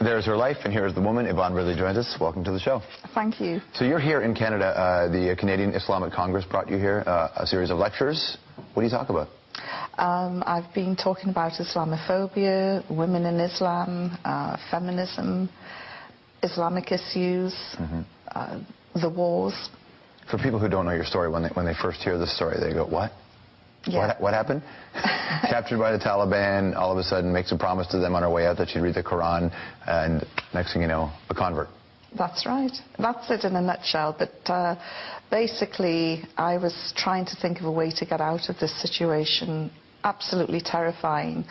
There's her life, and here's the woman. Yvonne really joins us. Welcome to the show. Thank you. So you're here in Canada. The Canadian Islamic Congress brought you here, a series of lectures. What do you talk about? I've been talking about Islamophobia, women in Islam, feminism, Islamic issues, the wars. For people who don't know your story, when they first hear the story, they go, what? Yeah. What happened? Captured by the Taliban, all of a sudden makes a promise to them on her way out that she'd read the Quran, and next thing you know, a convert. That's right. That's it in a nutshell. But basically, I was trying to think of a way to get out of this situation. Absolutely terrifying.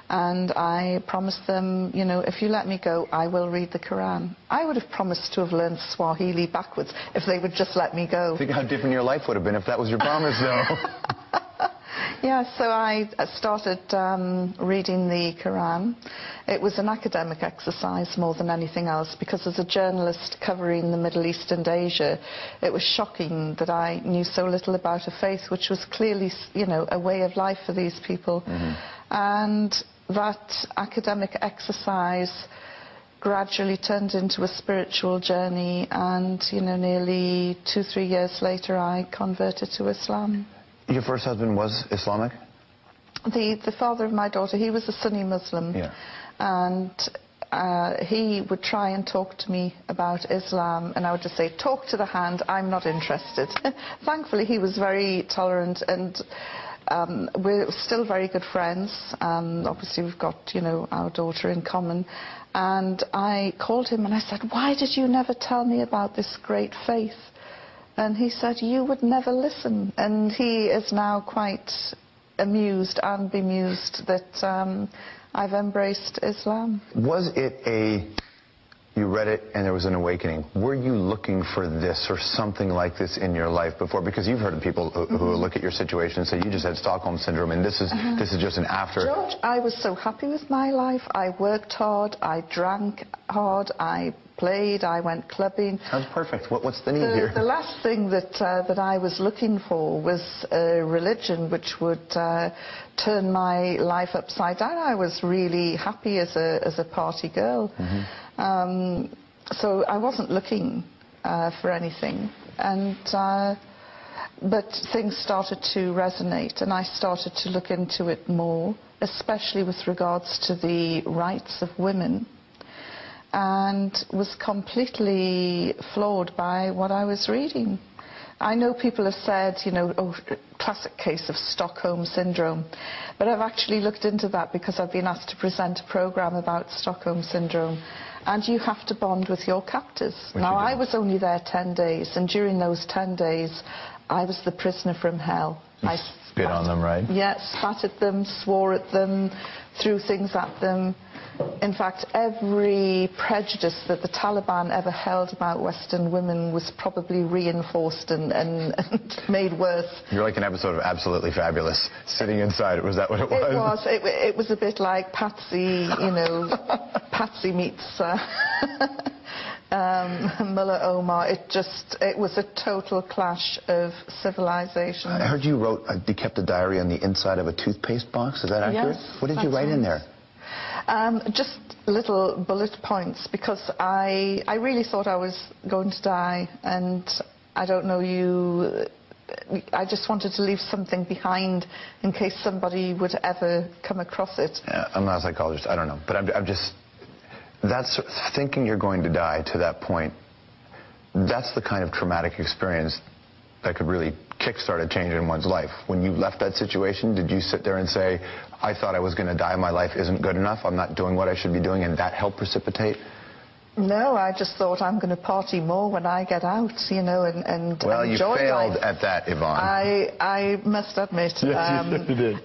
And I promised them, you know, if you let me go, I will read the Quran. I would have promised to have learned Swahili backwards if they would just let me go. Think how different your life would have been if that was your promise, though. Yeah, so I started reading the Quran. It was an academic exercise more than anything else, because as a journalist covering the Middle East and Asia, it was shocking that I knew so little about a faith which was clearly, you know, a way of life for these people. And that academic exercise gradually turned into a spiritual journey, and, you know, nearly 2-3 years later, I converted to Islam. Your first husband was Islamic? The father of my daughter, he was a Sunni Muslim. Yeah. And he would try and talk to me about Islam, and I would just say, talk to the hand, I'm not interested. Thankfully, he was very tolerant, and we're still very good friends. Obviously, we've got, you know, our daughter in common. And I called him and I said, why did you never tell me about this great faith? And he said, you would never listen. And he is now quite amused and bemused that I've embraced Islam. Was it you read it and there was an awakening? Were you looking for this or something like this in your life before? Because you've heard of people who look at your situation and say, you just had Stockholm Syndrome, and this is just an after. George, I was so happy with my life. I worked hard, I drank hard, I played, I went clubbing. Sounds perfect. What's the need here? The last thing that I was looking for was a religion which would turn my life upside down. I was really happy as a party girl. So I wasn't looking for anything. And but things started to resonate, and I started to look into it more, especially with regards to the rights of women, and was completely floored by what I was reading. I know people have said, you know, oh, classic case of Stockholm Syndrome, but I've actually looked into that because I've been asked to present a program about Stockholm Syndrome, and you have to bond with your captors. Now, I was only there 10 days, and during those 10 days, I was the prisoner from hell. I spit on them, right? Yeah, spat at them, swore at them, threw things at them. In fact, every prejudice that the Taliban ever held about Western women was probably reinforced and made worse. You're like an episode of Absolutely Fabulous, sitting inside. Was that what it was? It was a bit like Patsy, you know, Patsy meets Mullah Omar. It was a total clash of civilization. I heard you wrote, you kept a diary on the inside of a toothpaste box. Is that accurate? Yes. What did you write in there? Just little bullet points, because I really thought I was going to die, and I don't know I just wanted to leave something behind in case somebody would ever come across it. Yeah, I'm not a psychologist, I don't know, but I'm just, that's thinking you're going to die to that point. That's the kind of traumatic experience that could really kickstart a change in one's life. When you left that situation, did you sit there and say, I thought I was going to die, my life isn't good enough, I'm not doing what I should be doing, and that helped precipitate? No, I just thought I'm going to party more when I get out, you know, and well, enjoy you failed life. at that, Yvonne. I must admit, yes, you did.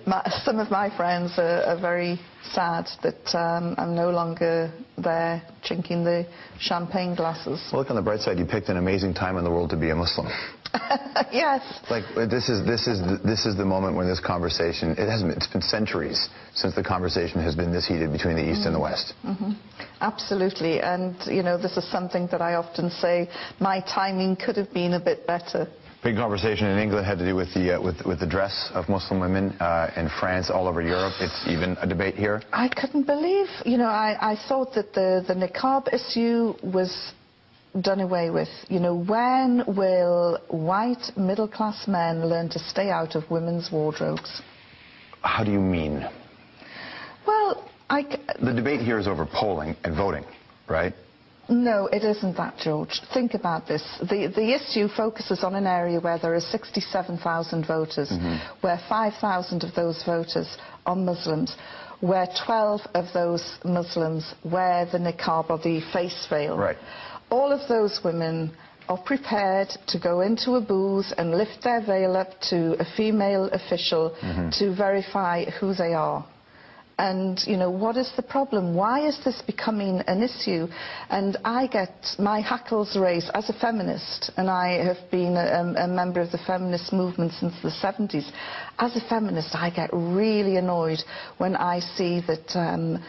Some of my friends are very sad that I'm no longer there drinking the champagne glasses. Well, look on the bright side, you picked an amazing time in the world to be a Muslim. Yes. Like, this is the moment when this conversation, it's been centuries since the conversation has been this heated between the East and the West. Absolutely, and you know, this is something that I often say, my timing could have been a bit better. Big conversation in England had to do with the dress of Muslim women. In France, all over Europe, it's even a debate here. I couldn't believe, you know, I thought that the niqab issue was done away with. You know, when will white middle-class men learn to stay out of women's wardrobes? How do you mean? Well, the debate here is over polling and voting, right? No, it isn't that, George. Think about this. The issue focuses on an area where there are 67,000 voters, where 5,000 of those voters are Muslims, where 12 of those Muslims wear the niqab or the face veil. Right. All of those women are prepared to go into a booth and lift their veil up to a female official to verify who they are. And, you know, what is the problem? Why is this becoming an issue? And I get my hackles raised as a feminist, and I have been a member of the feminist movement since the 70s. As a feminist, I get really annoyed when I see that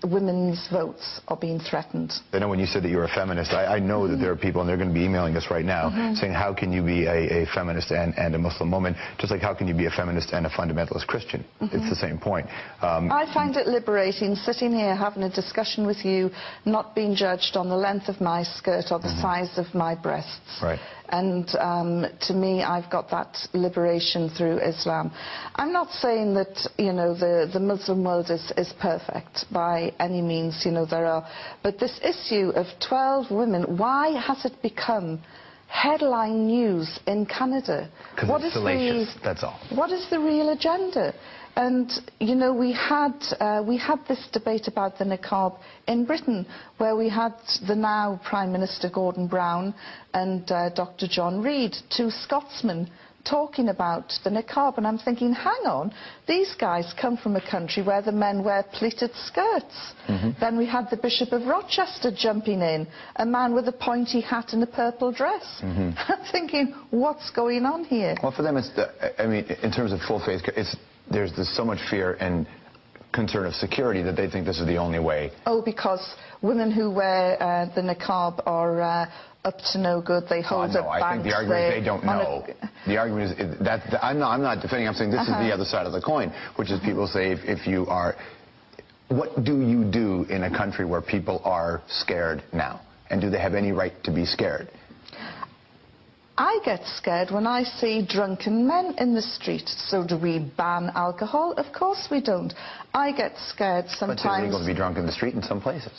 women's votes are being threatened. I know when you said that you're a feminist, I know that there are people, and they're going to be emailing us right now, saying how can you be a feminist and a Muslim woman, just like how can you be a feminist and a fundamentalist Christian? It's the same point. I find it liberating sitting here having a discussion with you, not being judged on the length of my skirt or the size of my breasts. Right. And to me, I've got that liberation through Islam. I'm not saying that, you know, the Muslim world is perfect by any means, you know, there are. But this issue of 12 women, why has it become headline news in Canada? Because it's salacious, that's all. What is the real agenda? And, you know, we had this debate about the niqab in Britain, where we had the now Prime Minister Gordon Brown and Dr. John Reid, two Scotsmen, talking about the niqab. And I'm thinking, hang on, these guys come from a country where the men wear pleated skirts. Then we had the Bishop of Rochester jumping in, a man with a pointy hat and a purple dress. I'm thinking, what's going on here? Well, for them, it's I mean, in terms of full face, there's so much fear and concern of security that they think this is the only way. Oh, because women who wear the niqab are up to no good. They hold up banks. I think the argument is they don't know. The argument is that I'm not defending. I'm saying this is the other side of the coin, which is people say if you are, what do you do in a country where people are scared now, and do they have any right to be scared? I get scared when I see drunken men in the street. So do we ban alcohol? Of course we don't. I get scared sometimes. But it's illegal to be drunk in the street in some places.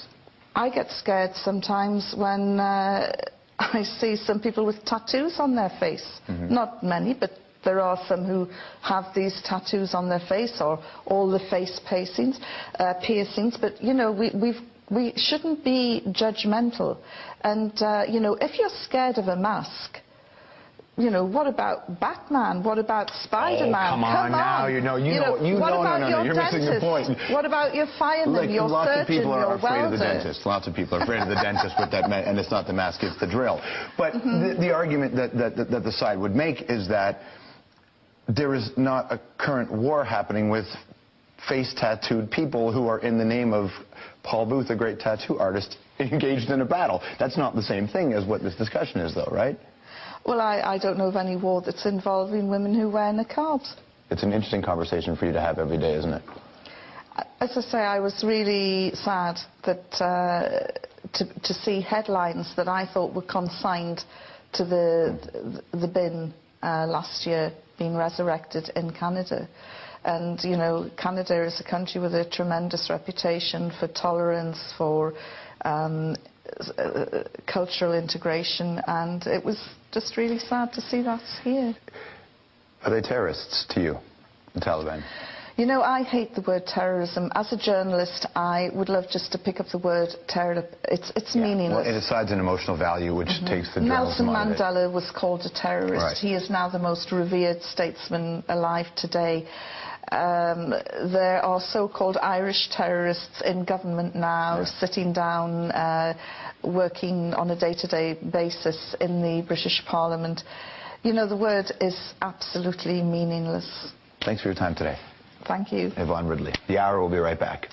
I get scared sometimes when I see some people with tattoos on their face. Not many, but there are some who have these tattoos on their face, or all the face piercings. But, you know, we shouldn't be judgmental. And, you know, if you're scared of a mask, you know, what about Batman? What about Spider-Man? Oh, come on now, you're missing the point. What about your fireman, your lots surgeon, of people are afraid welder? of the dentist. Lots of people are afraid of the dentist with that, and it's not the mask, it's the drill. But the argument that the side would make is that there is not a current war happening with face-tattooed people who are, in the name of Paul Booth, a great tattoo artist, engaged in a battle. That's not the same thing as what this discussion is, though, right? Well, I don't know of any war that's involving women who wear niqabs. It's an interesting conversation for you to have every day, isn't it? As I say, I was really sad that to see headlines that I thought were consigned to the bin last year being resurrected in Canada. And, you know, Canada is a country with a tremendous reputation for tolerance, for cultural integration, and it was just really sad to see that here. Are they terrorists to you, the Taliban? You know, I hate the word terrorism. As a journalist, I would love just to pick up the word terror. It's meaningless. Well, it assigns an emotional value which takes the Nelson journalism out of it. Mandela was called a terrorist. Right. He is now the most revered statesman alive today. There are so-called Irish terrorists in government now, sitting down, working on a day-to-day basis in the British Parliament. You know, the word is absolutely meaningless. Thanks for your time today. Thank you. Yvonne Ridley. The Hour will be right back.